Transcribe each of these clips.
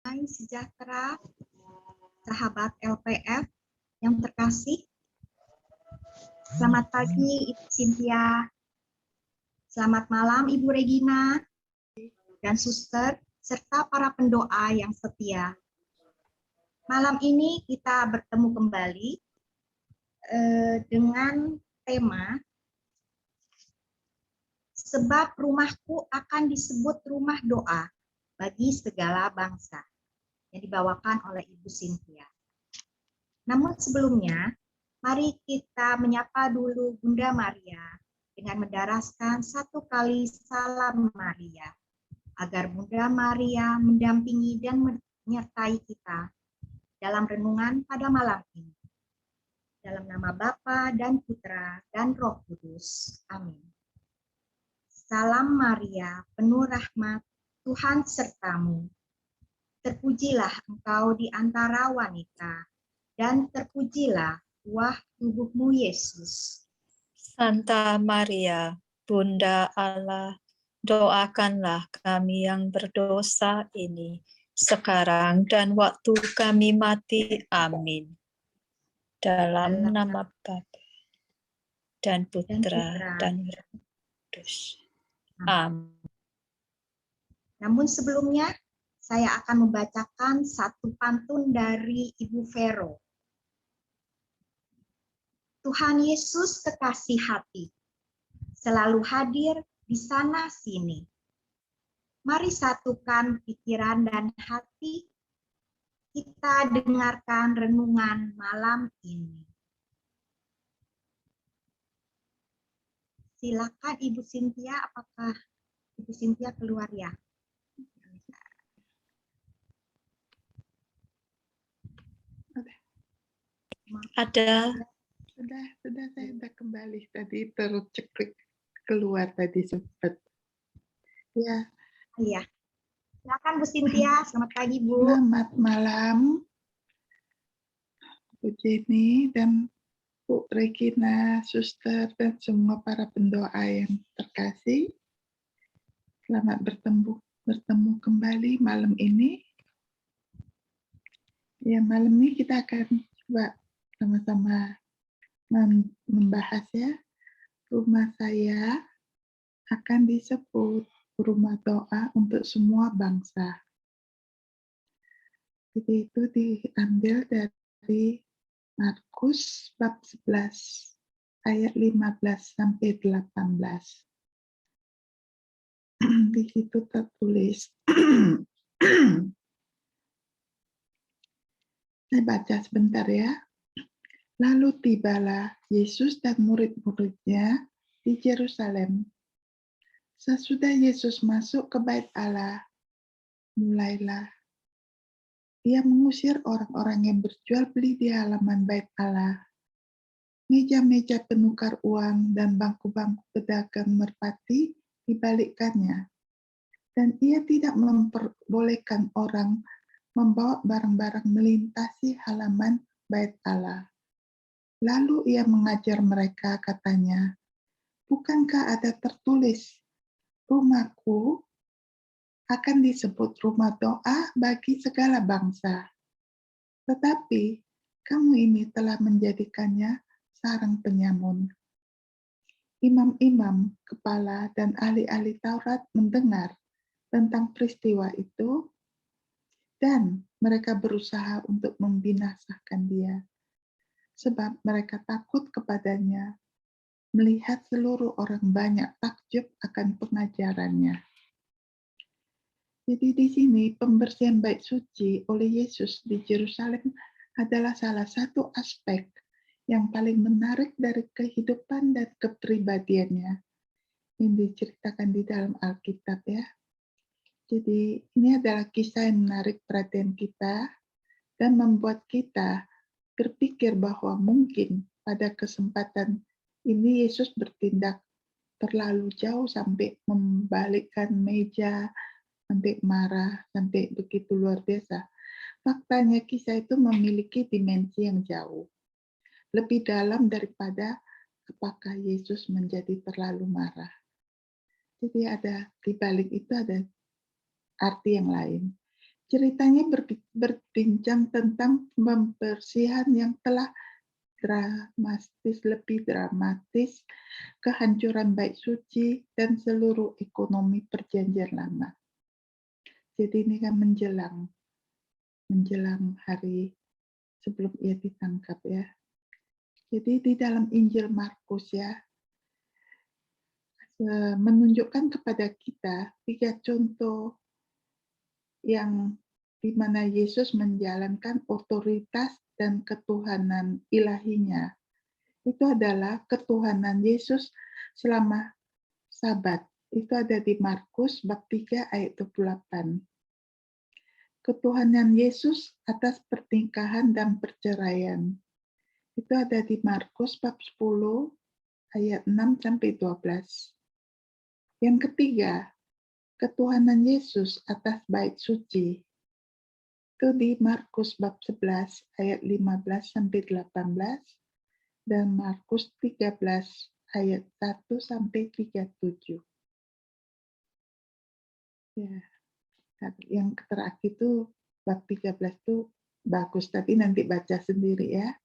Hai sejahtera, sahabat LPF yang terkasih. Selamat pagi Ibu Cynthia. Selamat malam Ibu Regina dan suster serta para pendoa yang setia. Malam ini kita bertemu kembali dengan tema sebab rumahku akan disebut rumah doa bagi segala bangsa yang dibawakan oleh Ibu Cynthia. Namun sebelumnya, mari kita menyapa dulu Bunda Maria dengan mendaraskan satu kali salam Maria, agar Bunda Maria mendampingi dan menyertai kita dalam renungan pada malam ini. Dalam nama Bapa dan Putra dan Roh Kudus. Amin. Salam Maria, penuh rahmat, Tuhan sertamu. Terpujilah engkau di antara wanita, dan terpujilah buah tubuhmu Yesus. Santa Maria, Bunda Allah, doakanlah kami yang berdosa ini, sekarang dan waktu kami mati. Amin. Dalam nama Bapa dan Putra dan Roh Kudus. Amin. Namun sebelumnya, saya akan membacakan satu pantun dari Ibu Vero. Tuhan Yesus kekasih hati, selalu hadir di sana sini. Mari satukan pikiran dan hati, kita dengarkan renungan malam ini. Silakan Ibu Cynthia, apakah Ibu Cynthia keluar ya? Ada. Sudah saya sudah kembali tadi terceklik keluar tadi sempat. Ya. Iya. Silakan Bu Cynthia, selamat pagi Bu. Selamat malam Bu Jenny dan Bu Regina, suster dan semua para pendoa yang terkasih. Selamat bertemu kembali malam ini. Ya, malam ini kita akan coba sama-sama membahas ya, rumah saya akan disebut rumah doa untuk semua bangsa. Jadi itu diambil dari Markus bab 11 ayat 15 sampai 18. Di situ tertulis. Saya baca sebentar ya. Lalu tibalah Yesus dan murid-muridnya di Yerusalem. Sesudah Yesus masuk ke bait Allah, mulailah Ia mengusir orang-orang yang berjual beli di halaman bait Allah. Meja-meja penukar uang dan bangku-bangku pedagang merpati dibalikkannya. Dan ia tidak memperbolehkan orang membawa barang-barang melintasi halaman bait Allah. Lalu ia mengajar mereka, katanya, bukankah ada tertulis, rumahku akan disebut rumah doa bagi segala bangsa. Tetapi kamu ini telah menjadikannya sarang penyamun. Imam-imam, kepala, dan ahli-ahli Taurat mendengar tentang peristiwa itu, dan mereka berusaha untuk membinasakan dia. Sebab mereka takut kepadanya, melihat seluruh orang banyak takjub akan pengajarannya. Jadi di sini pembersihan bait suci oleh Yesus di Yerusalem adalah salah satu aspek yang paling menarik dari kehidupan dan kepribadiannya yang diceritakan di dalam Alkitab ya. Jadi ini adalah kisah yang menarik perhatian kita dan membuat kita berpikir bahwa mungkin pada kesempatan ini Yesus bertindak terlalu jauh sampai membalikkan meja, sampai marah, sampai begitu luar biasa. Faktanya kisah itu memiliki dimensi yang jauh. Lebih dalam daripada apakah Yesus menjadi terlalu marah. Jadi ada di balik itu ada arti yang lain. Ceritanya berbincang tentang pembersihan yang telah lebih dramatis, kehancuran bait suci, dan seluruh ekonomi perjanjian lama. Jadi ini kan menjelang hari sebelum ia ditangkap ya. Jadi di dalam Injil Markus ya, menunjukkan kepada kita 3 contoh yang di mana Yesus menjalankan otoritas dan ketuhanan ilahinya. Itu adalah ketuhanan Yesus selama Sabat. Itu ada di Markus bab 3 ayat 28. Ketuhanan Yesus atas pernikahan dan perceraian. Itu ada di Markus bab 10 ayat 6 sampai 12. Yang ketiga, ketuhanan Yesus atas bait suci. Itu di Markus bab 11 ayat 15 sampai 18 dan Markus 13 ayat 1 sampai 37. Ya, yang terakhir itu bab 13 itu bagus, tapi nanti baca sendiri ya.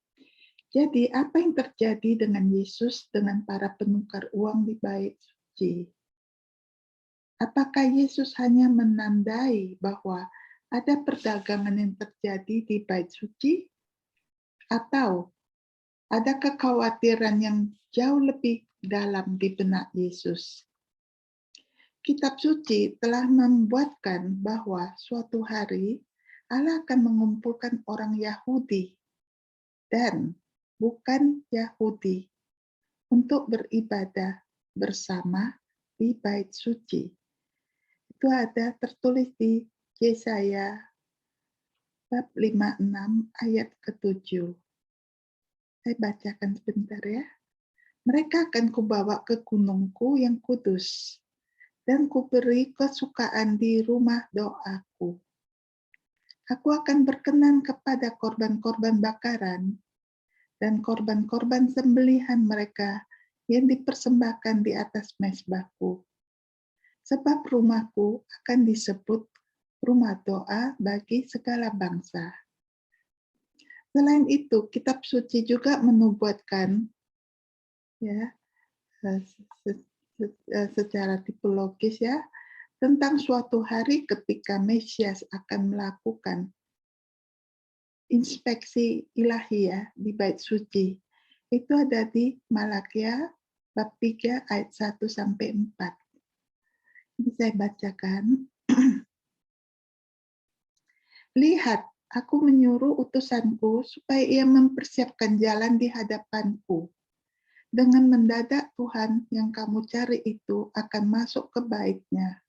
Jadi apa yang terjadi dengan Yesus dengan para penukar uang di bait suci? Apakah Yesus hanya menandai bahwa ada perdagangan yang terjadi di bait suci? Atau ada kekhawatiran yang jauh lebih dalam di benak Yesus? Kitab suci telah membuatkan bahwa suatu hari Allah akan mengumpulkan orang Yahudi dan bukan Yahudi untuk beribadah bersama di bait suci. Itu ada tertulis di Yesaya bab 56 ayat ke-7. Saya bacakan sebentar ya. Mereka akan kubawa ke gunungku yang kudus, dan kuberi kesukaan di rumah doaku. Aku akan berkenan kepada korban-korban bakaran dan korban-korban sembelihan mereka yang dipersembahkan di atas mezbahku. Sebab rumahku akan disebut rumah doa bagi segala bangsa. Selain itu, kitab suci juga menubuatkan ya secara tipologis ya tentang suatu hari ketika Mesias akan melakukan inspeksi ilahi ya di bait suci. Itu ada di Malakia bab 3 ayat 1 sampai 4. Ini saya bacakan. Lihat, aku menyuruh utusanku supaya ia mempersiapkan jalan di hadapanku. Dengan mendadak Tuhan yang kamu cari itu akan masuk ke baitnya.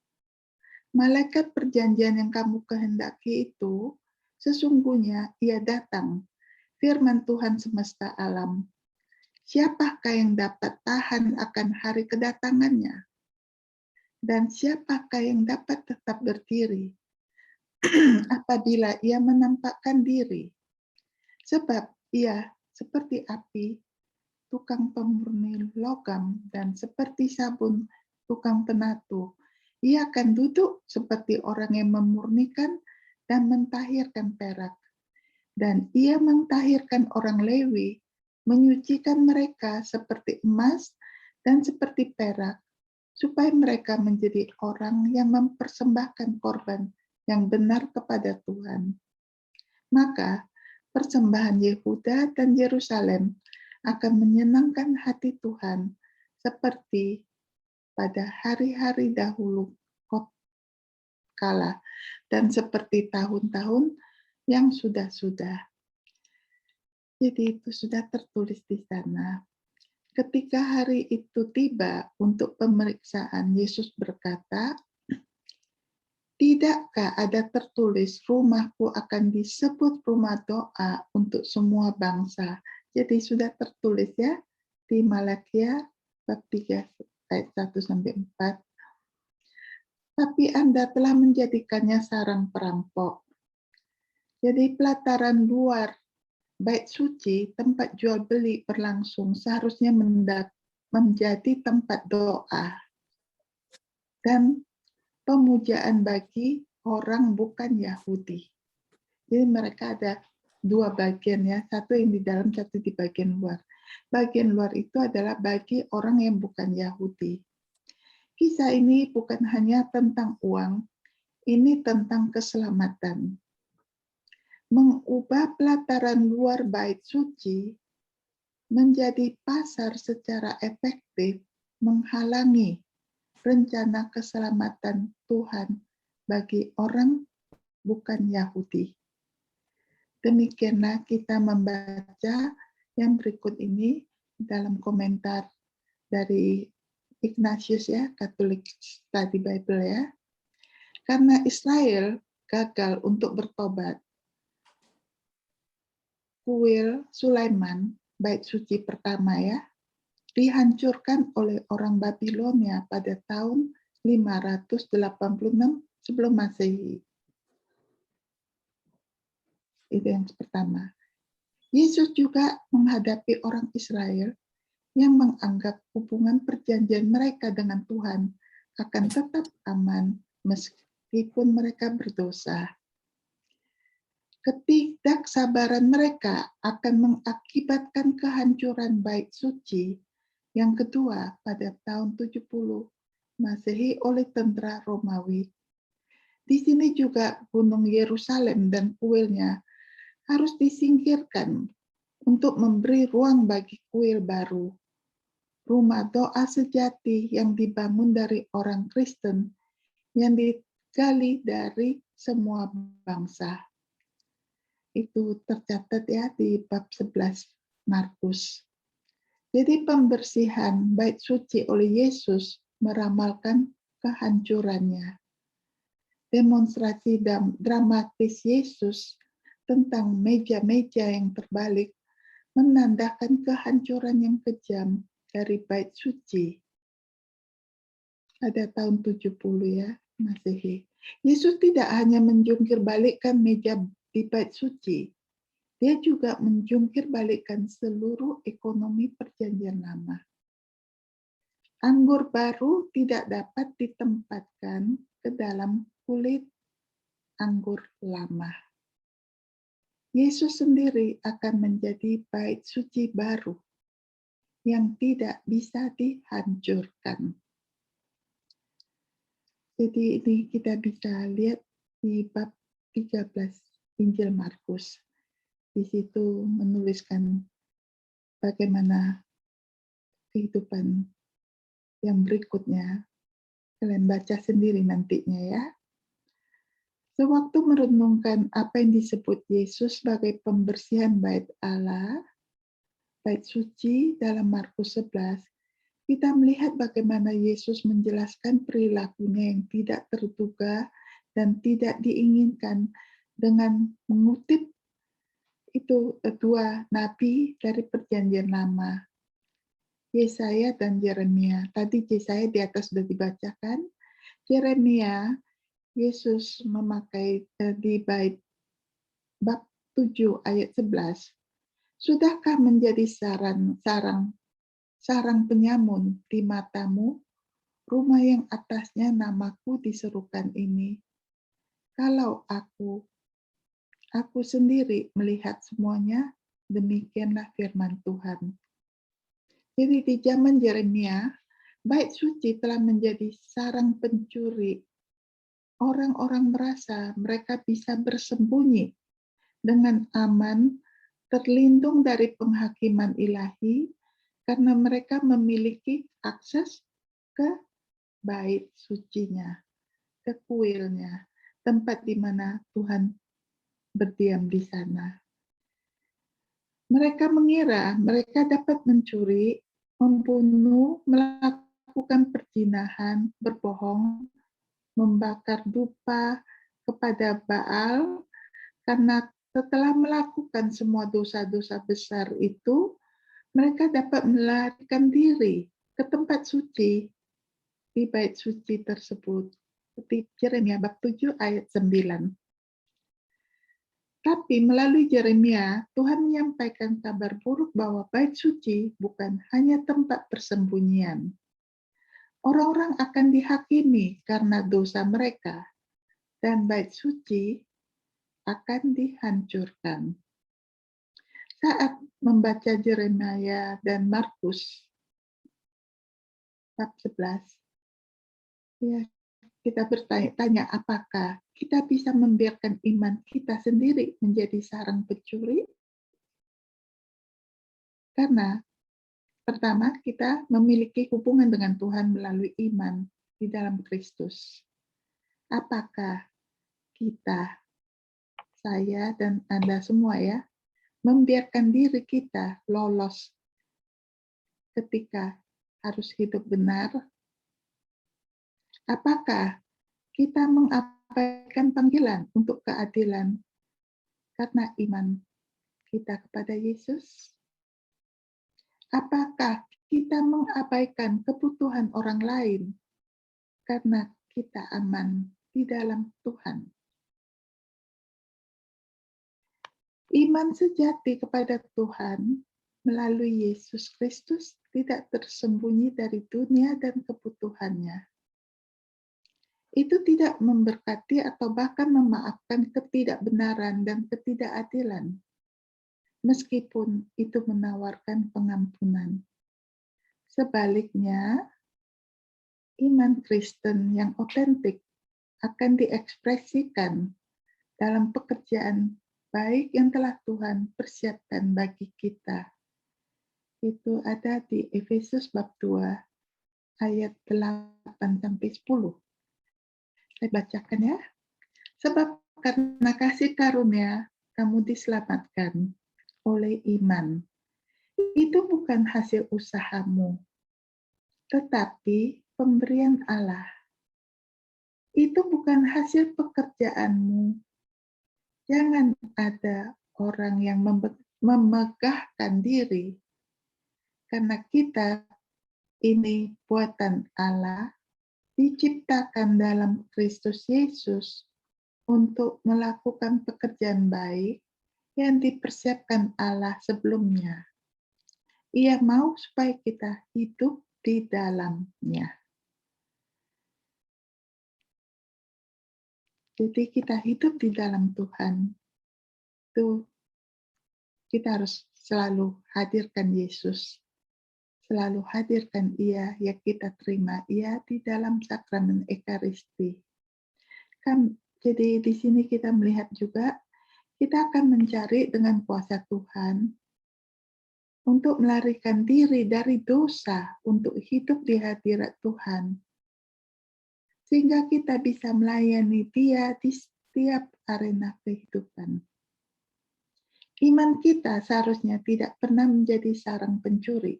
Malaikat perjanjian yang kamu kehendaki itu, sesungguhnya ia datang, firman Tuhan semesta alam. Siapakah yang dapat tahan akan hari kedatangannya? Dan siapakah yang dapat tetap berdiri apabila ia menampakkan diri? Sebab ia seperti api, tukang pemurni logam, dan seperti sabun, tukang penatu. Ia akan duduk seperti orang yang memurnikan dan mentahirkan perak. Dan ia mentahirkan orang Lewi, menyucikan mereka seperti emas dan seperti perak, supaya mereka menjadi orang yang mempersembahkan korban yang benar kepada Tuhan. Maka persembahan Yehuda dan Yerusalem akan menyenangkan hati Tuhan seperti pada hari-hari dahulu kala dan seperti tahun-tahun yang sudah-sudah. Jadi itu sudah tertulis di sana. Ketika hari itu tiba untuk pemeriksaan, Yesus berkata, "Tidakkah ada tertulis rumahku akan disebut rumah doa untuk semua bangsa?" Jadi sudah tertulis ya di Malakia bab 3 ayat 1 sampai 4. Tapi Anda telah menjadikannya sarang perampok. Jadi pelataran luar bait suci, tempat jual beli berlangsung, seharusnya menjadi tempat doa dan pemujaan bagi orang bukan Yahudi. Jadi mereka ada dua bagian ya, satu yang di dalam, satu di bagian luar. Bagian luar itu adalah bagi orang yang bukan Yahudi. Kisah ini bukan hanya tentang uang, ini tentang keselamatan. Mengubah pelataran luar bait suci menjadi pasar secara efektif menghalangi rencana keselamatan Tuhan bagi orang bukan Yahudi. Demikianlah kita membaca yang berikut ini dalam komentar dari Ignatius ya, Catholic Study Bible ya. Karena Israel gagal untuk bertobat, kuil Sulaiman, bait suci pertama ya, dihancurkan oleh orang Babilonia pada tahun 586 sebelum Masehi. Itu yang pertama. Yesus juga menghadapi orang Israel yang menganggap hubungan perjanjian mereka dengan Tuhan akan tetap aman meskipun mereka berdosa. Ketidaksabaran mereka akan mengakibatkan kehancuran bait suci yang kedua pada tahun 70 Masehi oleh tentara Romawi. Di sini juga Gunung Yerusalem dan kuilnya harus disingkirkan untuk memberi ruang bagi kuil baru. Rumah doa sejati yang dibangun dari orang Kristen yang digali dari semua bangsa. Itu tercatat ya di bab 11 Markus. Jadi pembersihan bait suci oleh Yesus meramalkan kehancurannya. Demonstrasi dramatis Yesus tentang meja-meja yang terbalik menandakan kehancuran yang kejam dari bait suci pada tahun 70 ya Masehi. Yesus tidak hanya menjungkir balikkan meja di bait suci, dia juga menjungkir balikkan seluruh ekonomi perjanjian lama. Anggur baru tidak dapat ditempatkan ke dalam kulit anggur lama. Yesus sendiri akan menjadi bait suci baru yang tidak bisa dihancurkan. Jadi ini kita bisa lihat di bab 13 Injil Markus. Di situ menuliskan bagaimana kehidupan yang berikutnya. Kalian baca sendiri nantinya ya. Sewaktu merenungkan apa yang disebut Yesus sebagai pembersihan bait Allah, bait suci dalam Markus 11, kita melihat bagaimana Yesus menjelaskan perilakunya yang tidak terduga dan tidak diinginkan dengan mengutip itu dua nabi dari perjanjian lama, Yesaya dan Yeremia. Tadi Yesaya di atas sudah dibacakan, Yeremia Yesus memakai di bait bab 7 ayat 11. Sudahkah menjadi sarang penyamun di matamu, rumah yang atasnya namaku diserukan ini? Kalau aku sendiri melihat semuanya, demikianlah firman Tuhan. Jadi di zaman Yeremia, bait suci telah menjadi sarang pencuri. Orang-orang merasa mereka bisa bersembunyi dengan aman, terlindung dari penghakiman ilahi, karena mereka memiliki akses ke bait sucinya, ke kuilnya, tempat di mana Tuhan berdiam di sana. Mereka mengira mereka dapat mencuri, membunuh, melakukan perzinahan, berbohong, membakar dupa kepada Baal, karena setelah melakukan semua dosa-dosa besar itu, mereka dapat melarikan diri ke tempat suci di bait suci tersebut. Seperti Yeremia bab 7 ayat 9. Tapi melalui Yeremia, Tuhan menyampaikan kabar buruk bahwa bait suci bukan hanya tempat persembunyian. Orang-orang akan dihakimi karena dosa mereka. dan bait suci akan dihancurkan. Saat membaca Yeremia dan Markus bab 11, ya, kita bertanya, apakah kita bisa membiarkan iman kita sendiri menjadi sarang pencuri? Karena pertama, kita memiliki hubungan dengan Tuhan melalui iman di dalam Kristus. Apakah kita, saya, dan Anda semua ya, membiarkan diri kita lolos ketika harus hidup benar? Apakah kita mengabaikan panggilan untuk keadilan karena iman kita kepada Yesus? Apakah kita mengabaikan kebutuhan orang lain karena kita aman di dalam Tuhan? Iman sejati kepada Tuhan melalui Yesus Kristus tidak tersembunyi dari dunia dan kebutuhannya. Itu tidak memberkati atau bahkan memaafkan ketidakbenaran dan ketidakadilan, meskipun itu menawarkan pengampunan. Sebaliknya, iman Kristen yang otentik akan diekspresikan dalam pekerjaan baik yang telah Tuhan persiapkan bagi kita. Itu ada di Efesus bab 2 ayat 8-10. Saya bacakan ya. Sebab karena kasih karunia kamu diselamatkan oleh iman. Itu bukan hasil usahamu, tetapi pemberian Allah. Itu bukan hasil pekerjaanmu. Jangan ada orang yang memegahkan diri, karena kita ini buatan Allah, diciptakan dalam Kristus Yesus untuk melakukan pekerjaan baik yang dipersiapkan Allah sebelumnya. Ia mau supaya kita hidup di dalamnya. Jadi kita hidup di dalam Tuhan. Itu kita harus selalu hadirkan Yesus. Selalu hadirkan Ia, ya kita terima Ia di dalam sakramen Ekaristi. Jadi di sini kita melihat juga, kita akan mencari dengan kuasa Tuhan untuk melarikan diri dari dosa, untuk hidup di hadirat Tuhan. Sehingga kita bisa melayani Dia di setiap arena kehidupan. Iman kita seharusnya tidak pernah menjadi sarang pencuri,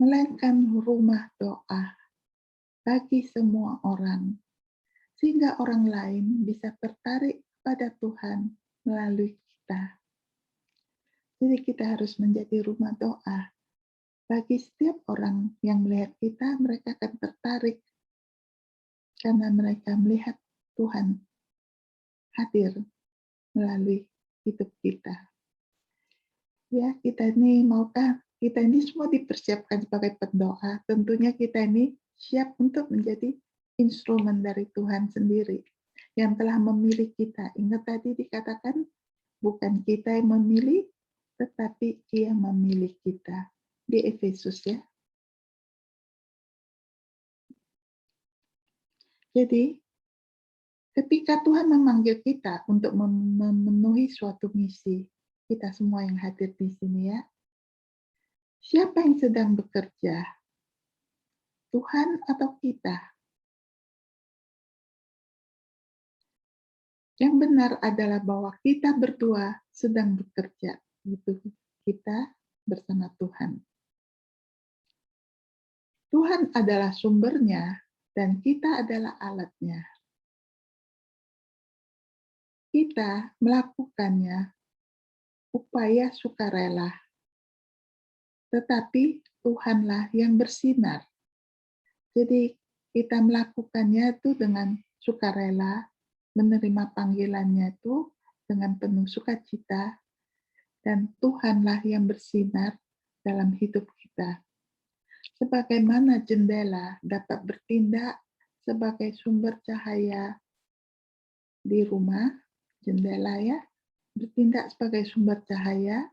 melainkan rumah doa bagi semua orang, sehingga orang lain bisa tertarik pada Tuhan melalui kita. Jadi kita harus menjadi rumah doa. Bagi setiap orang yang melihat kita, mereka akan tertarik karena mereka melihat Tuhan hadir melalui hidup kita. Ya, kita ini maukah kita ini semua dipersiapkan sebagai pendoa, tentunya kita ini siap untuk menjadi instrumen dari Tuhan sendiri yang telah memilih kita. Ingat tadi dikatakan, bukan kita yang memilih, tetapi Ia memilih kita. Di Efesus ya. Jadi, ketika Tuhan memanggil kita untuk memenuhi suatu misi, kita semua yang hadir di sini ya, siapa yang sedang bekerja? Tuhan atau kita? Yang benar adalah bahwa kita berdua sedang bekerja. Itu kita bersama Tuhan. Tuhan adalah sumbernya dan kita adalah alatnya. Kita melakukannya upaya sukarela. Tetapi Tuhanlah yang bersinar. Jadi kita melakukannya itu dengan sukarela, menerima panggilannya itu dengan penuh sukacita, dan Tuhanlah yang bersinar dalam hidup kita. Sebagaimana jendela dapat bertindak sebagai sumber cahaya di rumah, jendela ya, bertindak sebagai sumber cahaya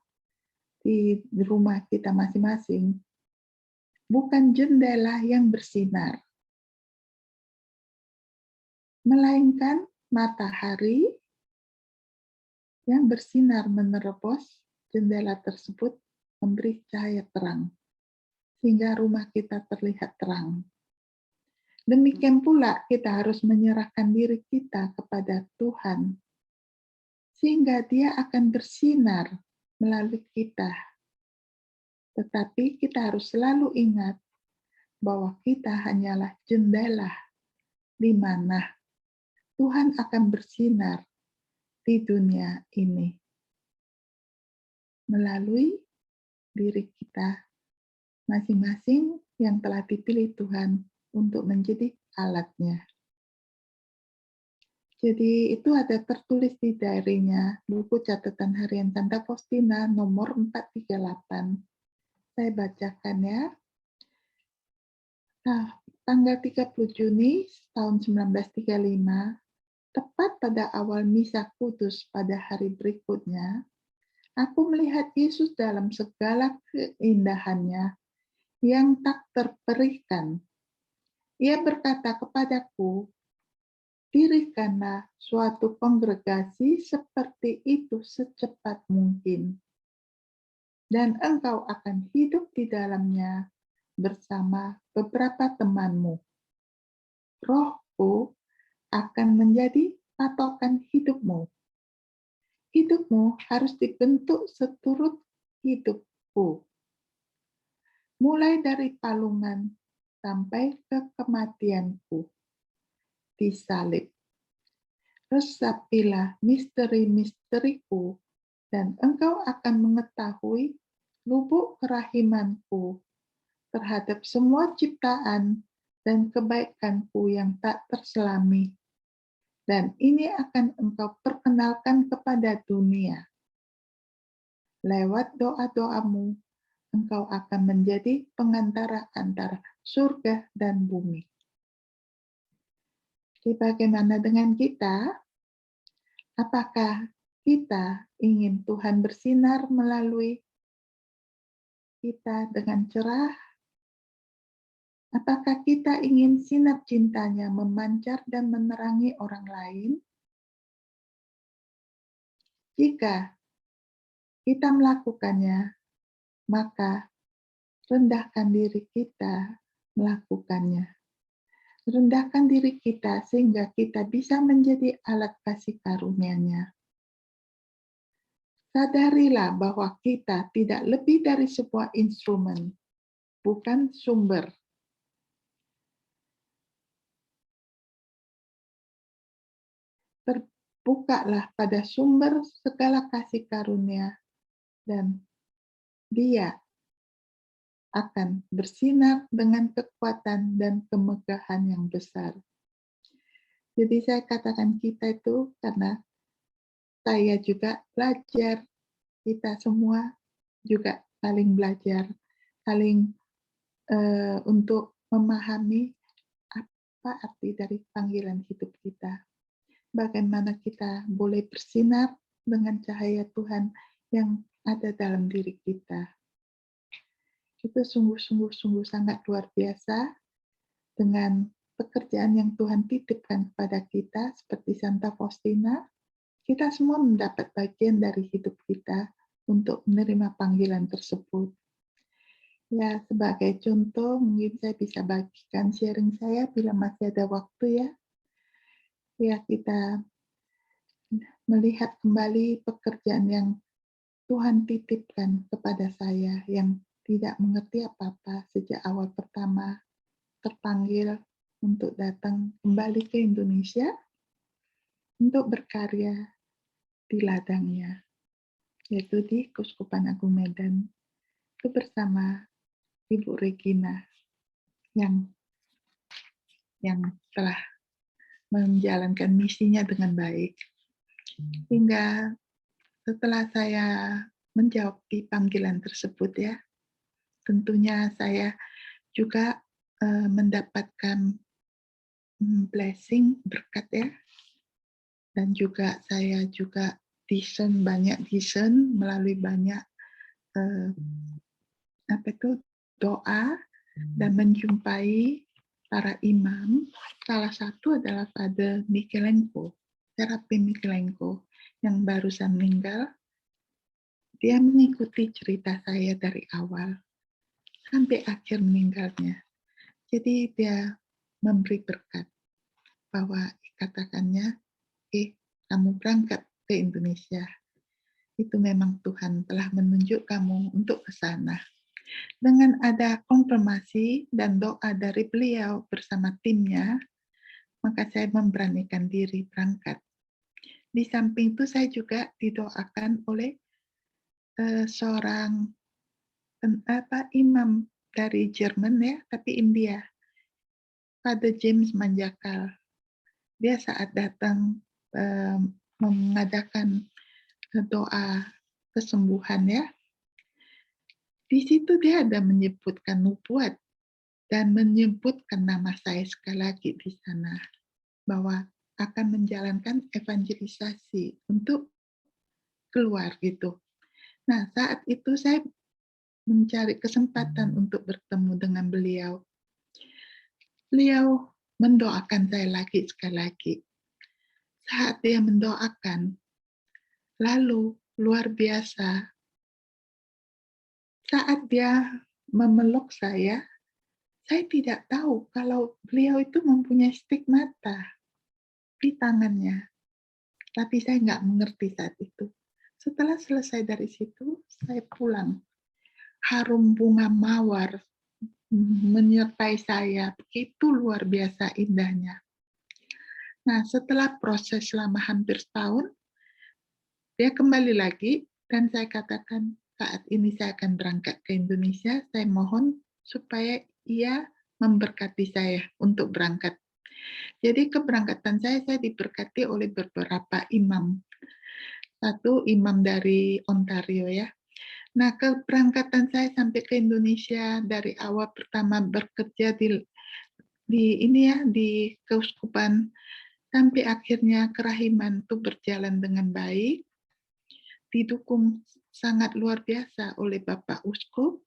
di rumah kita masing-masing, bukan jendela yang bersinar, melainkan matahari yang bersinar menerobos jendela tersebut memberi cahaya terang, sehingga rumah kita terlihat terang. Demikian pula kita harus menyerahkan diri kita kepada Tuhan, sehingga Dia akan bersinar melalui kita. Tetapi kita harus selalu ingat bahwa kita hanyalah jendela di mana Tuhan akan bersinar di dunia ini melalui diri kita masing-masing yang telah dipilih Tuhan untuk menjadi alatnya. Jadi itu ada tertulis di diary-nya, buku catatan harian Santa Faustina nomor 438. Saya bacakan ya. Nah, tanggal 30 Juni tahun 1935, tepat pada awal misa kudus pada hari berikutnya, aku melihat Yesus dalam segala keindahannya yang tak terperikan. Ia berkata kepadaku, dirikanlah suatu kongregasi seperti itu secepat mungkin, dan engkau akan hidup di dalamnya bersama beberapa temanmu. Rohku akan menjadi patokan hidupmu. Hidupmu harus dibentuk seturut hidupku. Mulai dari palungan sampai ke kematianku. Disalib. Resapilah misteri-misteriku, dan engkau akan mengetahui lubuk kerahimanku terhadap semua ciptaan dan kebaikanku yang tak terselami. Dan ini akan engkau perkenalkan kepada dunia. Lewat doa-doamu, engkau akan menjadi pengantara antara surga dan bumi. Jadi bagaimana dengan kita? Apakah kita ingin Tuhan bersinar melalui kita dengan cerah? Apakah kita ingin sinar cintanya memancar dan menerangi orang lain? Jika kita melakukannya, maka rendahkan diri kita melakukannya. Rendahkan diri kita sehingga kita bisa menjadi alat kasih karunia-Nya. Sadarilah bahwa kita tidak lebih dari sebuah instrumen, bukan sumber. Terbukalah pada sumber segala kasih karunia, dan Dia akan bersinar dengan kekuatan dan kemegahan yang besar. Jadi saya katakan kita itu karena saya juga belajar, kita semua juga saling belajar, saling untuk memahami apa arti dari panggilan hidup kita. Bagaimana kita boleh bersinar dengan cahaya Tuhan yang ada dalam diri kita. Itu sungguh-sungguh sangat luar biasa dengan pekerjaan yang Tuhan titipkan kepada kita seperti Santa Faustina. Kita semua mendapat bagian dari hidup kita untuk menerima panggilan tersebut. Ya, sebagai contoh mungkin saya bisa bagikan sharing saya bila masih ada waktu ya. Ya, kita melihat kembali pekerjaan yang Tuhan titipkan kepada saya yang tidak mengerti apa-apa sejak awal pertama terpanggil untuk datang kembali ke Indonesia untuk berkarya di ladangnya, yaitu di Keuskupan Agung Medan, itu bersama Ibu Regina yang telah menjalankan misinya dengan baik. Hingga setelah saya menjawab di panggilan tersebut ya, tentunya saya juga mendapatkan blessing, berkat ya. Dan juga saya juga banyak discern melalui banyak doa dan menjumpai para imam. Salah satu adalah Father Michelenko, Terapi Michelenko yang barusan meninggal. Dia mengikuti cerita saya dari awal sampai akhir meninggalnya. Jadi dia memberi berkat bahwa katakannya, kamu berangkat ke Indonesia. Itu memang Tuhan telah menunjuk kamu untuk ke sana. Dengan ada konfirmasi dan doa dari beliau bersama timnya, maka saya memberanikan diri berangkat. Di samping itu saya juga didoakan oleh seorang imam dari Jerman ya, tapi India, Father James Manjakal. Dia saat datang mengadakan doa kesembuhan ya. Di situ dia ada menyebutkan nubuat dan menyebutkan nama saya sekali lagi di sana bahwa akan menjalankan evangelisasi untuk keluar gitu. Nah, saat itu saya mencari kesempatan untuk bertemu dengan beliau. Beliau mendoakan saya lagi sekali lagi. Saat dia mendoakan, lalu luar biasa, saat dia memeluk saya tidak tahu kalau beliau itu mempunyai stigmata di tangannya. Tapi saya nggak mengerti saat itu. Setelah selesai dari situ, saya pulang. Harum bunga mawar menyertai saya, begitu luar biasa indahnya. Nah, setelah proses selama hampir setahun, dia kembali lagi, dan saya katakan, saat ini saya akan berangkat ke Indonesia, saya mohon supaya ia memberkati saya untuk berangkat. Jadi keberangkatan saya diberkati oleh beberapa imam. Satu imam dari Ontario ya. Nah, keberangkatan saya sampai ke Indonesia dari awal pertama bekerja di keuskupan sampai akhirnya kerahiman itu berjalan dengan baik, didukung sangat luar biasa oleh Bapak Uskup,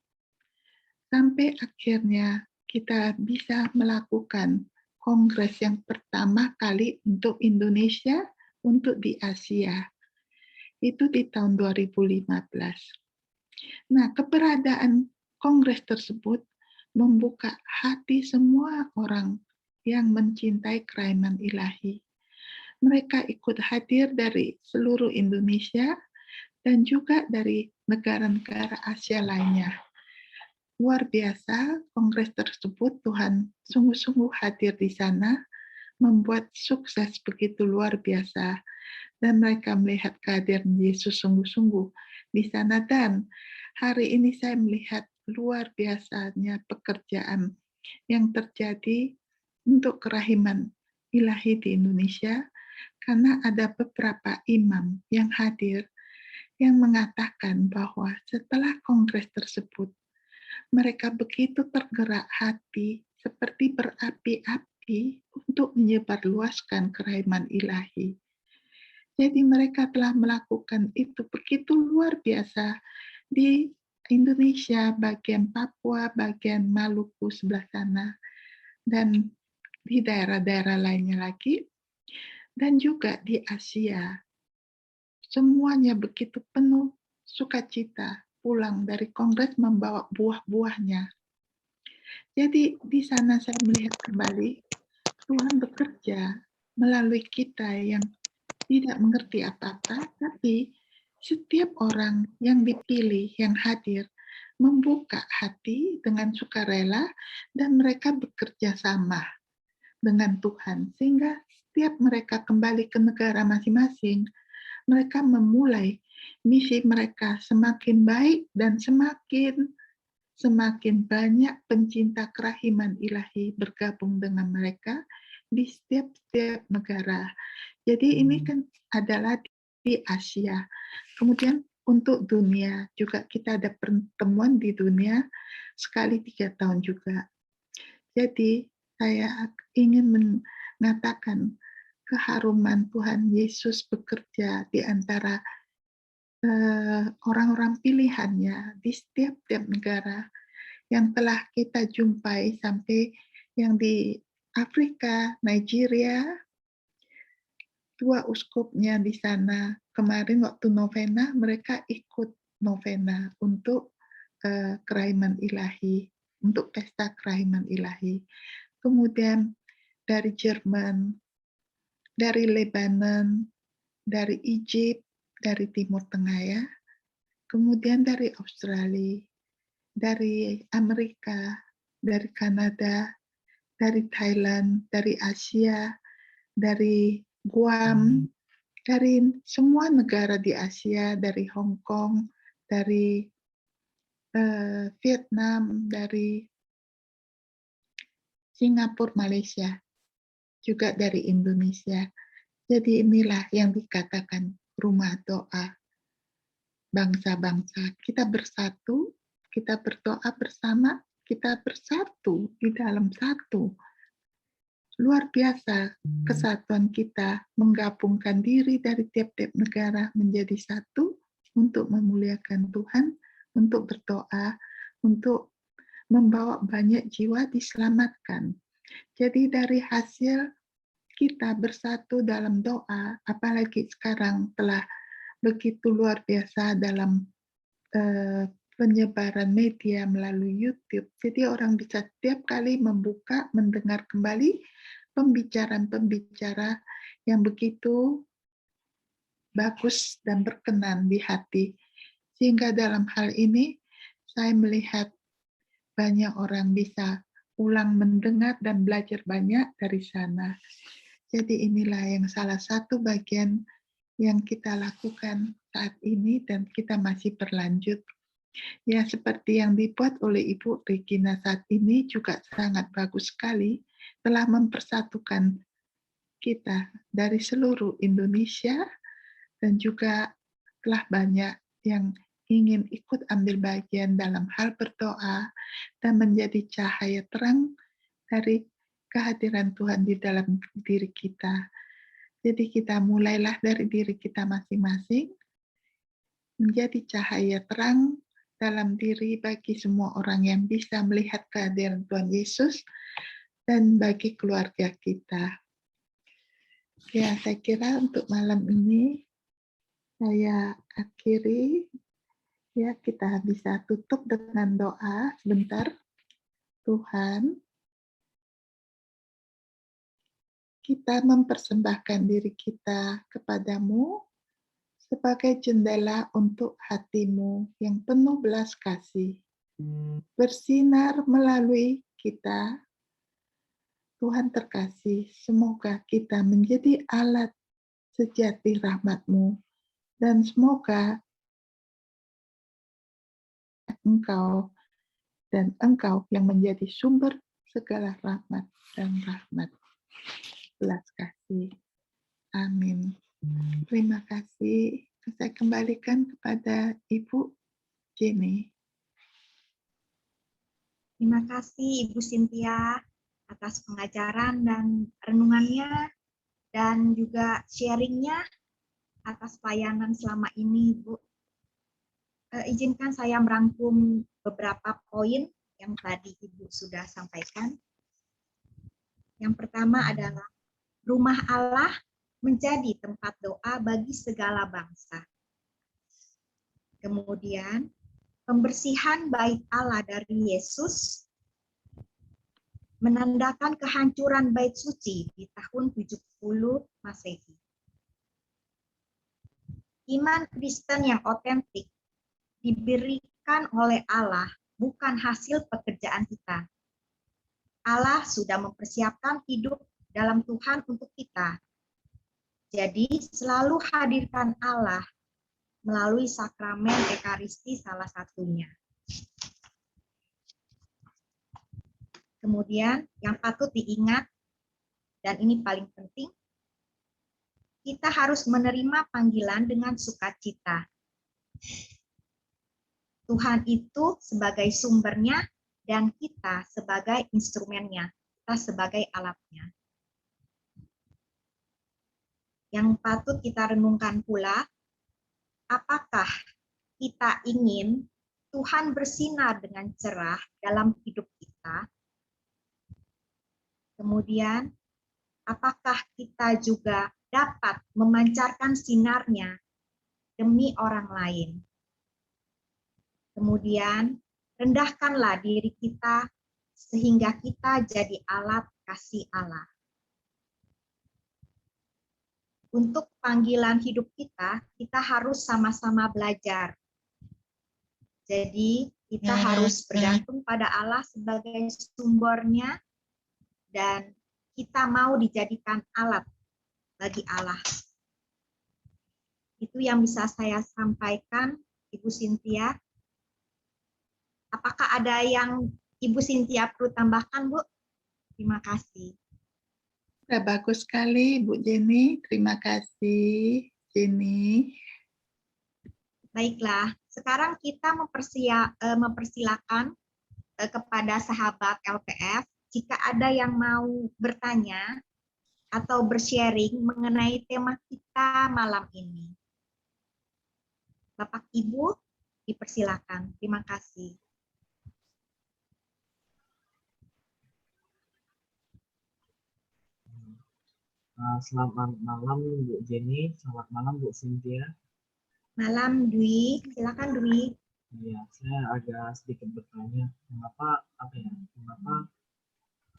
sampai akhirnya kita bisa melakukan kongres yang pertama kali untuk Indonesia, untuk di Asia. Itu di tahun 2015. Nah, keberadaan kongres tersebut membuka hati semua orang yang mencintai kerahiman ilahi. Mereka ikut hadir dari seluruh Indonesia dan juga dari negara-negara Asia lainnya. Luar biasa, kongres tersebut Tuhan sungguh-sungguh hadir di sana, membuat sukses begitu luar biasa. Dan mereka melihat kehadiran Yesus sungguh-sungguh di sana. Dan hari ini saya melihat luar biasanya pekerjaan yang terjadi untuk kerahiman ilahi di Indonesia, karena ada beberapa imam yang hadir yang mengatakan bahwa setelah kongres tersebut, mereka begitu tergerak hati seperti berapi-api untuk menyebarluaskan kerahiman ilahi. Jadi mereka telah melakukan itu begitu luar biasa di Indonesia, bagian Papua, bagian Maluku sebelah sana, dan di daerah-daerah lainnya lagi, dan juga di Asia. Semuanya begitu penuh sukacita pulang dari kongres membawa buah-buahnya. Jadi di sana saya melihat kembali Tuhan bekerja melalui kita yang tidak mengerti apa-apa, tapi setiap orang yang dipilih, yang hadir, membuka hati dengan sukarela dan mereka bekerja sama dengan Tuhan. Sehingga setiap mereka kembali ke negara masing-masing, mereka memulai misi mereka semakin baik dan semakin banyak pencinta kerahiman ilahi bergabung dengan mereka di setiap negara. Jadi ini kan adalah di Asia. Kemudian untuk dunia juga kita ada pertemuan di dunia sekali 3 tahun juga. Jadi saya ingin mengatakan keharuman Tuhan Yesus bekerja di antara orang-orang pilihannya di setiap negara yang telah kita jumpai, sampai yang di Afrika, Nigeria, 2 uskupnya di sana. Kemarin waktu novena, mereka ikut novena untuk kerahiman ilahi, untuk pesta kerahiman ilahi. Kemudian dari Jerman, dari Lebanon, dari Egypt, dari Timur Tengah ya. Kemudian dari Australia, dari Amerika, dari Kanada, dari Thailand, dari Asia, dari Guam, dari semua negara di Asia, dari Hong Kong, dari Vietnam, dari Singapura, Malaysia, juga dari Indonesia. Jadi inilah yang dikatakan rumah doa bangsa-bangsa. Kita bersatu, kita berdoa bersama, kita bersatu di dalam satu. Luar biasa kesatuan kita, menggabungkan diri dari tiap-tiap negara menjadi satu untuk memuliakan Tuhan, untuk berdoa, untuk membawa banyak jiwa diselamatkan. Jadi dari hasil kita bersatu dalam doa, apalagi sekarang telah begitu luar biasa dalam penyebaran media melalui YouTube. Jadi orang bisa setiap kali membuka, mendengar kembali pembicaraan-pembicara yang begitu bagus dan berkenan di hati. Sehingga dalam hal ini saya melihat banyak orang bisa ulang mendengar dan belajar banyak dari sana. Jadi inilah yang salah satu bagian yang kita lakukan saat ini dan kita masih berlanjut. Ya, seperti yang dibuat oleh Ibu Regina saat ini juga sangat bagus sekali, telah mempersatukan kita dari seluruh Indonesia dan juga telah banyak yang ingin ikut ambil bagian dalam hal berdoa dan menjadi cahaya terang dari kehadiran Tuhan di dalam diri kita. Jadi kita mulailah dari diri kita masing-masing, menjadi cahaya terang dalam diri bagi semua orang yang bisa melihat kehadiran Tuhan Yesus dan bagi keluarga kita. Ya, saya kira untuk malam ini saya akhiri. Ya, kita bisa tutup dengan doa sebentar. Tuhan, kita mempersembahkan diri kita kepadamu sebagai jendela untuk hatimu yang penuh belas kasih. Bersinar melalui kita, Tuhan terkasih, semoga kita menjadi alat sejati rahmat-Mu, dan semoga Engkau dan Engkau yang menjadi sumber segala rahmat dan rahmat. Belas kasih. Amin. Terima kasih. Saya kembalikan kepada Ibu Jenny. Terima kasih Ibu Cynthia atas pengajaran dan renungannya dan juga sharingnya atas pelayanan selama ini, Bu. Izinkan saya merangkum beberapa poin yang tadi Ibu sudah sampaikan. Yang pertama adalah rumah Allah menjadi tempat doa bagi segala bangsa. Kemudian, pembersihan bait Allah dari Yesus menandakan kehancuran bait suci di tahun 70 Masehi. Iman Kristen yang otentik diberikan oleh Allah bukan hasil pekerjaan kita. Allah sudah mempersiapkan hidup dalam Tuhan untuk kita. Jadi selalu hadirkan Allah melalui sakramen Ekaristi salah satunya. Kemudian yang patut diingat, dan ini paling penting, kita harus menerima panggilan dengan sukacita. Tuhan itu sebagai sumbernya dan kita sebagai instrumennya, kita sebagai alatnya. yang patut kita renungkan pula, apakah kita ingin Tuhan bersinar dengan cerah dalam hidup kita? Kemudian, apakah kita juga dapat memancarkan sinarnya demi orang lain? Kemudian, rendahkanlah diri kita sehingga kita jadi alat kasih Allah. Untuk panggilan hidup kita harus sama-sama belajar. Jadi, kita harus bergantung pada Allah sebagai sumbernya, dan kita mau dijadikan alat bagi Allah. Itu yang bisa saya sampaikan, Ibu Cynthia. Apakah ada yang Ibu Cynthia perlu tambahkan, Bu? Terima kasih. Sudah bagus sekali, Bu Jenny. Terima kasih, Jenny. Baiklah, sekarang kita mempersilakan kepada sahabat LPF, jika ada yang mau bertanya atau bersharing mengenai tema kita malam ini. Bapak Ibu, dipersilakan. Terima kasih. Selamat malam Bu Jenny, selamat malam Bu Cynthia. Malam Dwi, silakan Dwi. Ya, saya agak sedikit bertanya, mengapa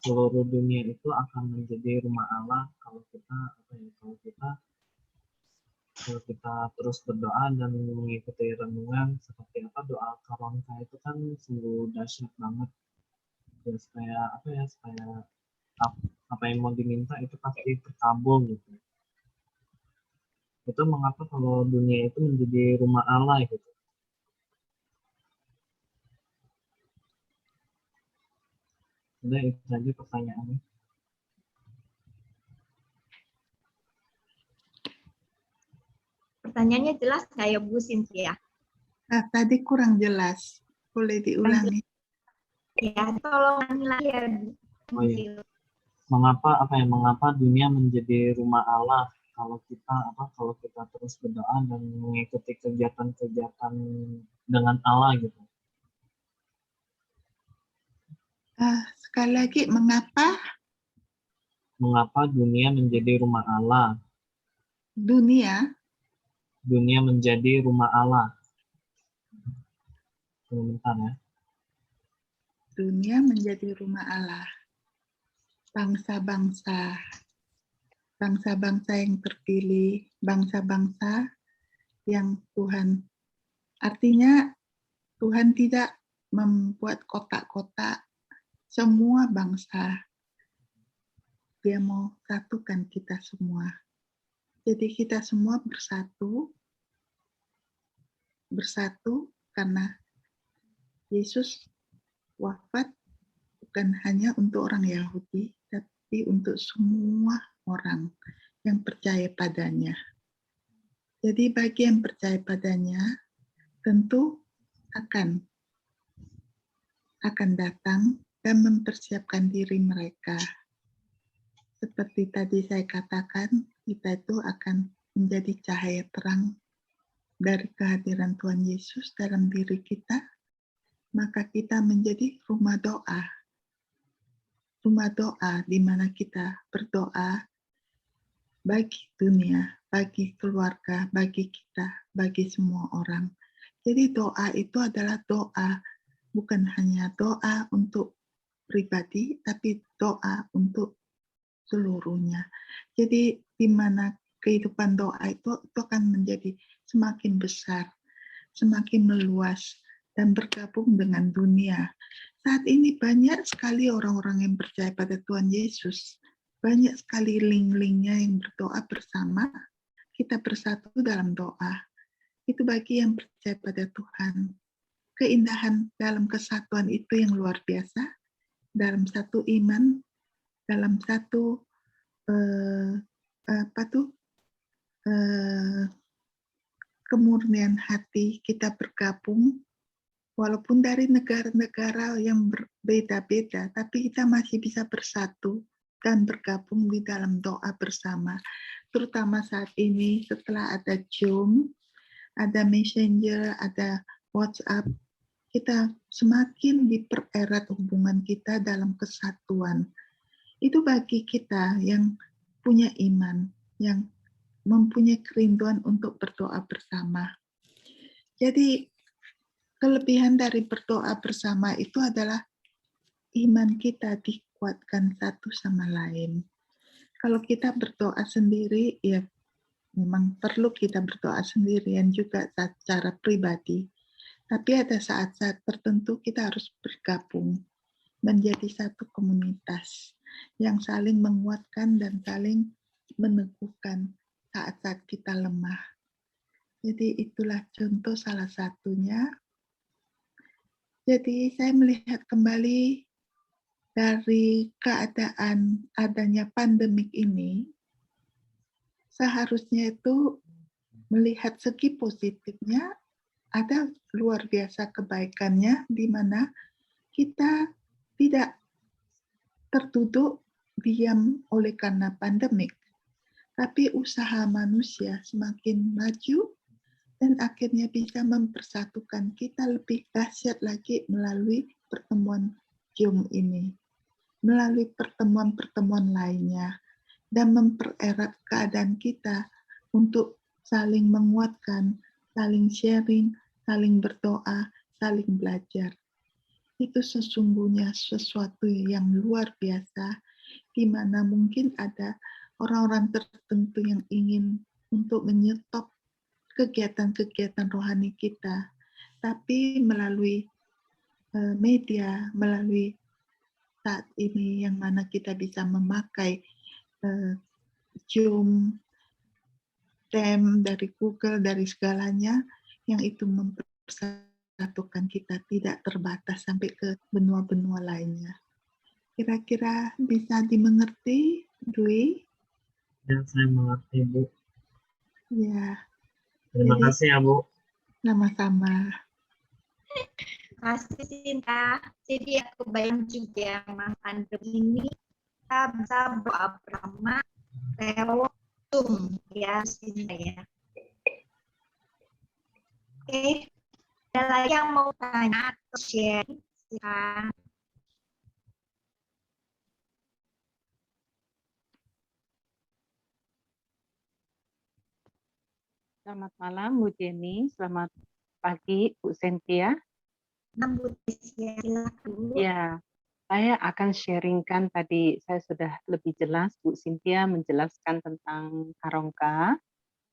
seluruh dunia itu akan menjadi rumah Allah kalau kita terus berdoa dan mengikuti renungan seperti doa Karonka itu kan sungguh dahsyat banget. Ya, supaya apa yang mau diminta itu pasti terkabul gitu. Itu mengapa kalau dunia itu menjadi rumah Allah gitu. Sudah itu saja pertanyaannya. Pertanyaannya jelas nggak ya Bu Cynthia? Tadi kurang jelas. Boleh diulangi? Ya, tolong ulangi lagi ya Bu. Oh iya. Mengapa dunia menjadi rumah Allah kalau kita terus berdoa dan mengikuti kegiatan-kegiatan dengan Allah gitu. Sekali lagi, mengapa dunia menjadi rumah Allah? dunia Menjadi rumah Allah. Sebentar ya. Dunia menjadi rumah Allah. Bangsa-bangsa yang terpilih, bangsa-bangsa yang Tuhan, artinya Tuhan tidak membuat kotak-kotak semua bangsa. Dia mau satukan kita semua. Jadi kita semua bersatu karena Yesus wafat bukan hanya untuk orang Yahudi, tapi untuk semua orang yang percaya padanya. Jadi bagi yang percaya padanya, tentu akan datang dan mempersiapkan diri mereka. Seperti tadi saya katakan, kita itu akan menjadi cahaya terang dari kehadiran Tuhan Yesus dalam diri kita, maka kita menjadi rumah doa. Rumah doa di mana kita berdoa bagi dunia, bagi keluarga, bagi kita, bagi semua orang. Jadi doa itu adalah doa, bukan hanya doa untuk pribadi, tapi doa untuk seluruhnya. Jadi di mana kehidupan doa itu akan menjadi semakin besar, semakin meluas, dan bergabung dengan dunia. Saat ini banyak sekali orang-orang yang percaya pada Tuhan Yesus. Banyak sekali link-linknya yang berdoa bersama. Kita bersatu dalam doa. Itu bagi yang percaya pada Tuhan. Keindahan dalam kesatuan itu yang luar biasa. Dalam satu iman, dalam satu kemurnian hati, kita bergabung. Walaupun dari negara-negara yang berbeda-beda, tapi kita masih bisa bersatu dan bergabung di dalam doa bersama. Terutama saat ini setelah ada Zoom, ada Messenger, ada WhatsApp, kita semakin dipererat hubungan kita dalam kesatuan. Itu bagi kita yang punya iman, yang mempunyai kerinduan untuk berdoa bersama. Jadi kelebihan dari berdoa bersama itu adalah iman kita dikuatkan satu sama lain. Kalau kita berdoa sendiri, ya memang perlu kita berdoa sendirian juga secara pribadi. Tapi ada saat-saat tertentu kita harus bergabung menjadi satu komunitas yang saling menguatkan dan saling meneguhkan saat-saat kita lemah. Jadi itulah contoh salah satunya. Jadi saya melihat kembali dari keadaan adanya pandemik ini, seharusnya itu melihat segi positifnya, ada luar biasa kebaikannya di mana kita tidak tertutup diam oleh karena pandemik, tapi usaha manusia semakin maju dan akhirnya bisa mempersatukan kita lebih dahsyat lagi melalui pertemuan Zoom ini, melalui pertemuan-pertemuan lainnya, dan mempererat keadaan kita untuk saling menguatkan, saling sharing, saling berdoa, saling belajar. Itu sesungguhnya sesuatu yang luar biasa, di mana mungkin ada orang-orang tertentu yang ingin untuk menyetop kegiatan-kegiatan rohani kita, tapi melalui media, melalui saat ini yang mana kita bisa memakai Zoom, Tem, dari Google, dari segalanya, yang itu mempersatukan kita tidak terbatas sampai ke benua-benua lainnya. Kira-kira bisa dimengerti, Dwi? Ya, saya mengerti, Bu. Ya. Terima Jadi, kasih ya, Bu. Sama-sama. Kasih Sinta. Jadi aku bayang juga Mas Andre ini kita bisa berdoa bersama lewat Zoom ya Sinta ya. Oke, ada lagi yang mau tanya atau share? Silakan. Selamat malam Bu Jenny, selamat pagi Bu Cynthia. Bu Tisya, silakan Bu. Ya, saya akan sharingkan tadi, saya sudah lebih jelas Bu Cynthia menjelaskan tentang Karongka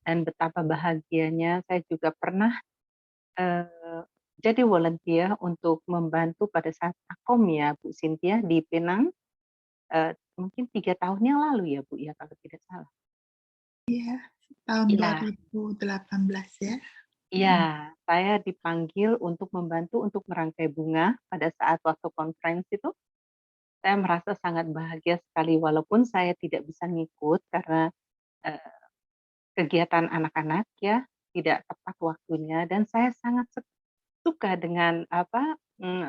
dan betapa bahagianya saya juga pernah jadi volunteer untuk membantu pada saat Akom ya Bu Cynthia di Penang, mungkin 3 tahun yang lalu ya Bu ya kalau tidak salah. Iya, tahun Ya. 2018 ya. Iya, saya dipanggil untuk membantu untuk merangkai bunga pada saat waktu konferensi itu. Saya merasa sangat bahagia sekali walaupun saya tidak bisa ngikut karena kegiatan anak-anak ya tidak tepat waktunya dan saya sangat suka dengan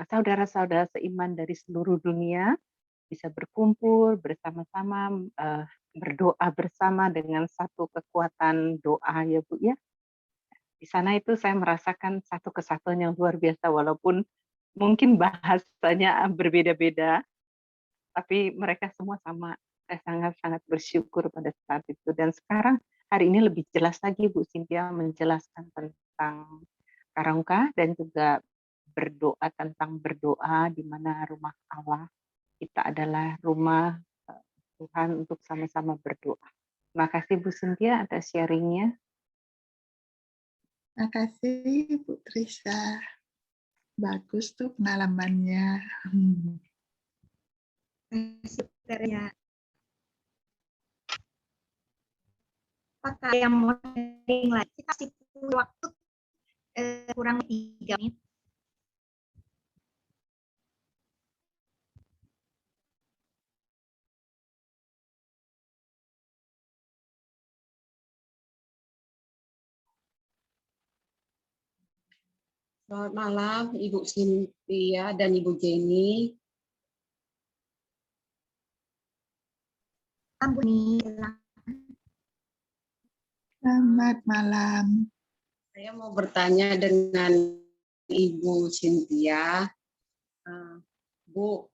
saudara-saudara seiman dari seluruh dunia bisa berkumpul bersama-sama berdoa bersama dengan satu kekuatan doa ya Bu ya. Di sana itu saya merasakan satu kesatuan yang luar biasa walaupun mungkin bahasanya berbeda-beda, tapi mereka semua sama. Saya sangat-sangat bersyukur pada saat itu. Dan sekarang hari ini lebih jelas lagi Bu Cynthia menjelaskan tentang Karangka dan juga berdoa tentang berdoa di mana rumah Allah kita adalah rumah Tuhan untuk sama-sama berdoa. Terima kasih Bu Cynthia atas sharingnya. Terima kasih Bu Trisa. Bagus tuh pengalamannya. Ya. Apakah yang mau sharing lagi? Kita kasih waktu kurang 3 menit. Selamat malam Ibu Cynthia dan Ibu Jenny. Buni. Selamat malam. Saya mau bertanya dengan Ibu Cynthia. Bu,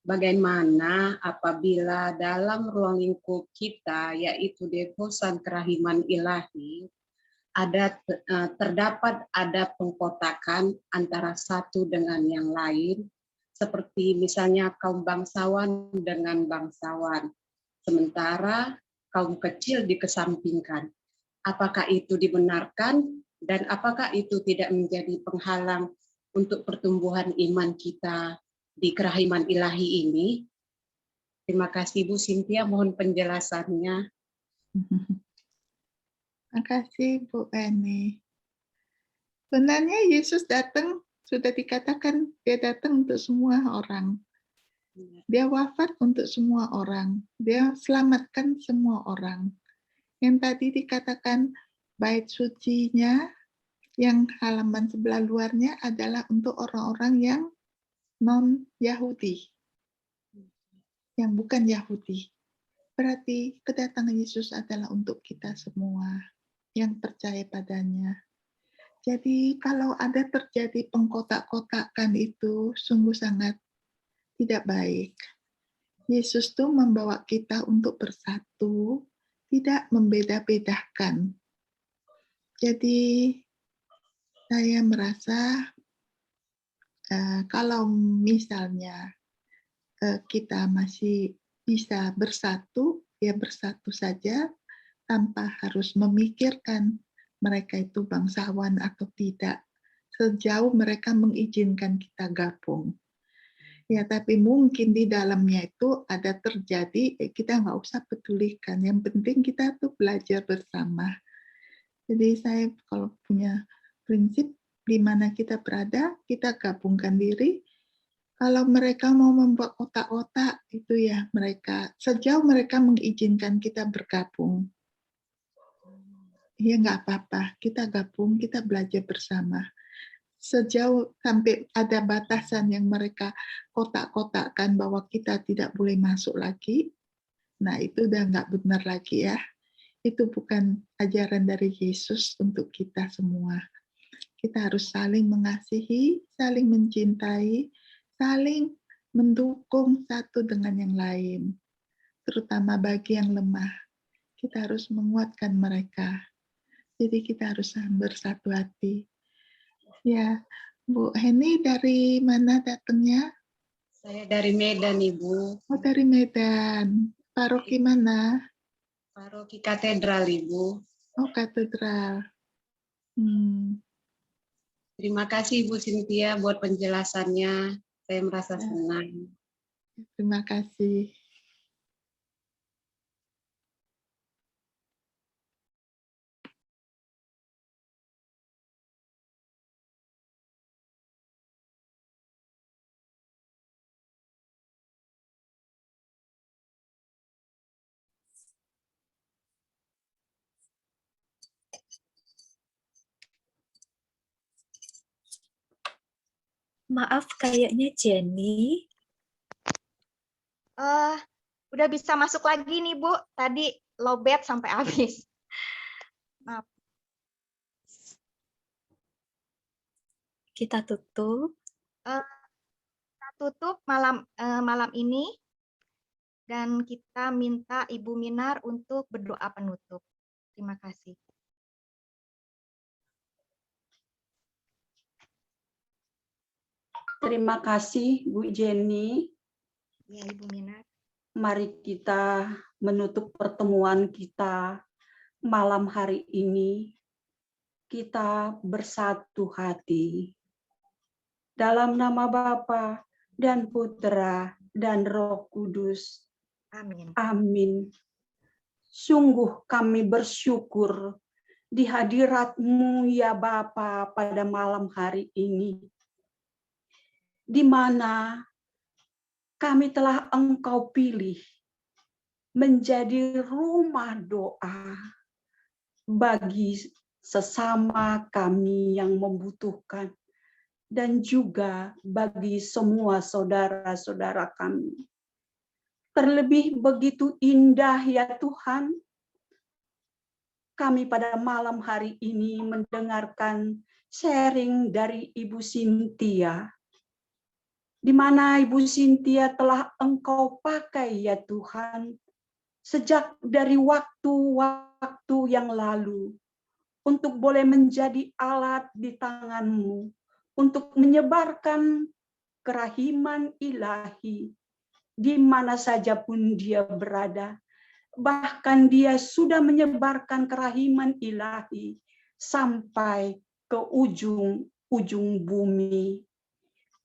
bagaimana apabila dalam ruang lingkup kita, yaitu devosan kerahiman ilahi, terdapat ada pengkotakan antara satu dengan yang lain, seperti misalnya kaum bangsawan dengan bangsawan, sementara kaum kecil dikesampingkan. Apakah itu dibenarkan dan apakah itu tidak menjadi penghalang untuk pertumbuhan iman kita di kerahiman ilahi ini? Terima kasih Bu Cynthia, mohon penjelasannya. Terima kasih Bu Eni. Sebenarnya Yesus datang, sudah dikatakan dia datang untuk semua orang. Dia wafat untuk semua orang. Dia selamatkan semua orang. Yang tadi dikatakan bait sucinya, yang halaman sebelah luarnya adalah untuk orang-orang yang non-Yahudi, yang bukan Yahudi. Berarti kedatangan Yesus adalah untuk kita semua yang percaya padanya. Jadi kalau ada terjadi pengkotak-kotakan itu sungguh sangat tidak baik. Yesus tuh membawa kita untuk bersatu, tidak membeda-bedakan. Jadi saya merasa kalau misalnya kita masih bisa bersatu, ya bersatu saja tanpa harus memikirkan mereka itu bangsawan atau tidak, sejauh mereka mengizinkan kita gabung. Ya, tapi mungkin di dalamnya itu ada terjadi, kita nggak usah pedulikan. Yang penting kita tuh belajar bersama. Jadi saya kalau punya prinsip di mana kita berada, kita gabungkan diri. Kalau mereka mau membuat otak-otak, itu ya mereka, sejauh mereka mengizinkan kita bergabung. Ya nggak apa-apa, kita gabung, kita belajar bersama. Sejauh sampai ada batasan yang mereka kotak-kotakkan bahwa kita tidak boleh masuk lagi, nah itu udah nggak benar lagi ya. Itu bukan ajaran dari Yesus untuk kita semua. Kita harus saling mengasihi, saling mencintai, saling mendukung satu dengan yang lain. Terutama bagi yang lemah. Kita harus menguatkan mereka. Jadi kita harus bersatu hati. Ya, Bu Heni dari mana datangnya? Saya dari Medan, Ibu. Oh, dari Medan. Paroki mana? Paroki Katedral, Ibu. Oh, katedral. Terima kasih Ibu Cynthia buat penjelasannya. Saya merasa senang. Terima kasih. Maaf, kayaknya Jenny. Udah bisa masuk lagi nih Bu. Tadi lowbat sampai habis. Maaf. Kita tutup. Kita tutup malam ini dan kita minta Ibu Minar untuk berdoa penutup. Terima kasih. Terima kasih Bu Jenny. Ya, Ibu Minar. Mari kita menutup pertemuan kita malam hari ini. Kita bersatu hati. Dalam nama Bapa dan Putra dan Roh Kudus. Amin. Amin. Sungguh kami bersyukur di hadirat-Mu ya Bapa pada malam hari ini. Di mana kami telah Engkau pilih menjadi rumah doa bagi sesama kami yang membutuhkan dan juga bagi semua saudara-saudara kami. Terlebih begitu indah ya Tuhan, kami pada malam hari ini mendengarkan sharing dari Ibu Cynthia, di mana Ibu Cynthia telah Engkau pakai ya Tuhan, sejak dari waktu-waktu yang lalu, untuk boleh menjadi alat di tangan-Mu, untuk menyebarkan kerahiman ilahi, di mana saja pun dia berada. Bahkan dia sudah menyebarkan kerahiman ilahi sampai ke ujung-ujung bumi.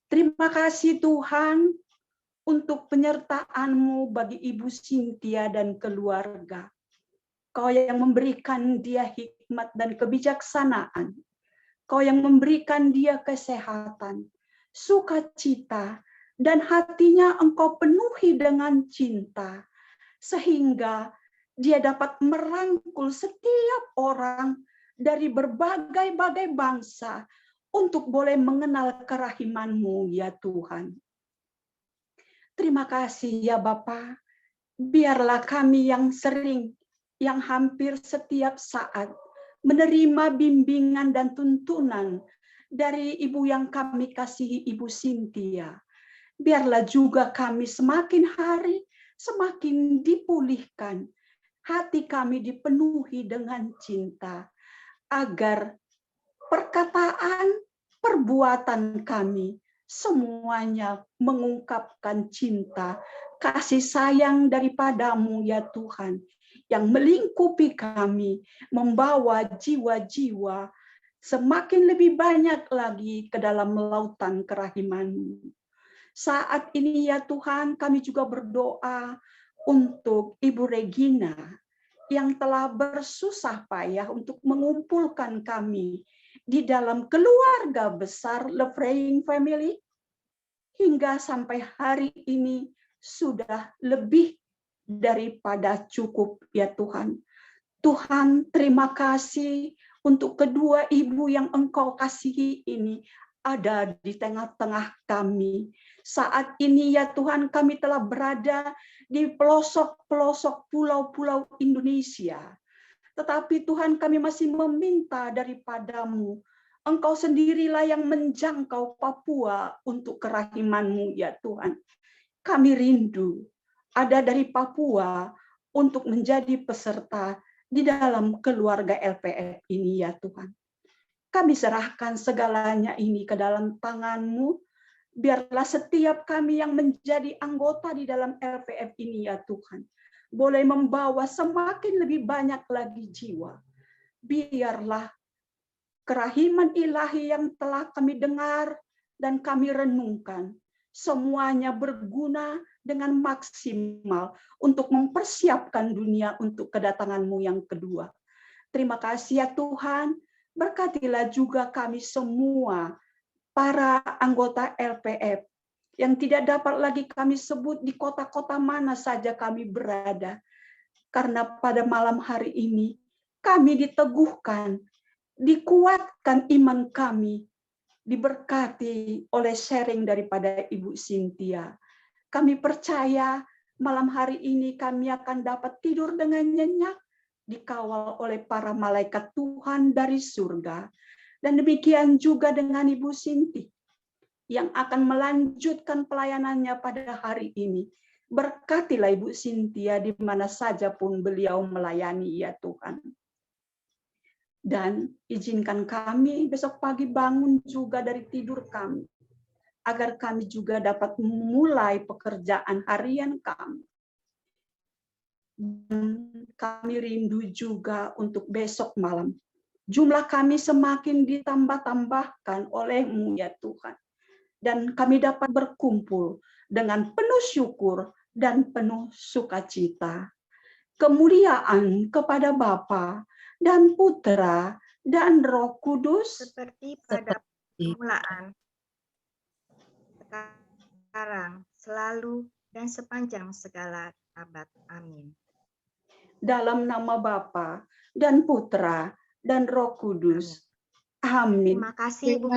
Terima kasih Tuhan untuk penyertaan-Mu bagi Ibu Cynthia dan keluarga. Kau yang memberikan dia hikmat dan kebijaksanaan. Kau yang memberikan dia kesehatan, sukacita, dan hatinya Engkau penuhi dengan cinta, sehingga dia dapat merangkul setiap orang dari berbagai-bagai bangsa untuk boleh mengenal kerahiman-Mu ya Tuhan. Terima kasih ya Bapa. Biarlah kami yang sering, yang hampir setiap saat menerima bimbingan dan tuntunan dari Ibu yang kami kasihi, Ibu Cynthia. Biarlah juga kami semakin hari semakin dipulihkan, hati kami dipenuhi dengan cinta, agar perkataan, perbuatan kami semuanya mengungkapkan cinta, kasih sayang daripada-Mu ya Tuhan, yang melingkupi kami, membawa jiwa-jiwa semakin lebih banyak lagi ke dalam lautan kerahiman-Mu. Saat ini ya Tuhan, kami juga berdoa untuk Ibu Regina yang telah bersusah payah untuk mengumpulkan kami di dalam keluarga besar The Praying Family, hingga sampai hari ini sudah lebih daripada cukup ya Tuhan. Tuhan, terima kasih untuk kedua ibu yang Engkau kasihi ini ada di tengah-tengah kami. Saat ini ya Tuhan, kami telah berada di pelosok-pelosok pulau-pulau Indonesia. Tetapi Tuhan, kami masih meminta daripada-Mu. Engkau sendirilah yang menjangkau Papua untuk kerahiman-Mu ya Tuhan. Kami rindu ada dari Papua untuk menjadi peserta di dalam keluarga LPF ini ya Tuhan. Kami serahkan segalanya ini ke dalam tangan-Mu. Biarlah setiap kami yang menjadi anggota di dalam LPF ini ya Tuhan, boleh membawa semakin lebih banyak lagi jiwa. Biarlah kerahiman ilahi yang telah kami dengar dan kami renungkan, semuanya berguna dengan maksimal untuk mempersiapkan dunia untuk kedatangan-Mu yang kedua. Terima kasih ya Tuhan, berkatilah juga kami semua, para anggota LPF, yang tidak dapat lagi kami sebut di kota-kota mana saja kami berada. Karena pada malam hari ini, kami diteguhkan, dikuatkan iman kami, diberkati oleh sharing daripada Ibu Cynthia. Kami percaya malam hari ini kami akan dapat tidur dengan nyenyak, dikawal oleh para malaikat Tuhan dari surga. Dan demikian juga dengan Ibu Cynthia yang akan melanjutkan pelayanannya pada hari ini. Berkatilah Ibu Cynthia di mana saja pun beliau melayani ya Tuhan. Dan izinkan kami besok pagi bangun juga dari tidur kami, agar kami juga dapat memulai pekerjaan harian kami. Dan kami rindu juga untuk besok malam. Jumlah kami semakin ditambah-tambahkan oleh-Mu ya Tuhan. Dan kami dapat berkumpul dengan penuh syukur dan penuh sukacita. Kemuliaan kepada Bapa dan Putra dan Roh Kudus, seperti pada permulaan, sekarang, selalu, dan sepanjang segala abad. Amin. Dalam nama Bapa dan Putra dan Roh Kudus. Amin. Terima kasih, Bu.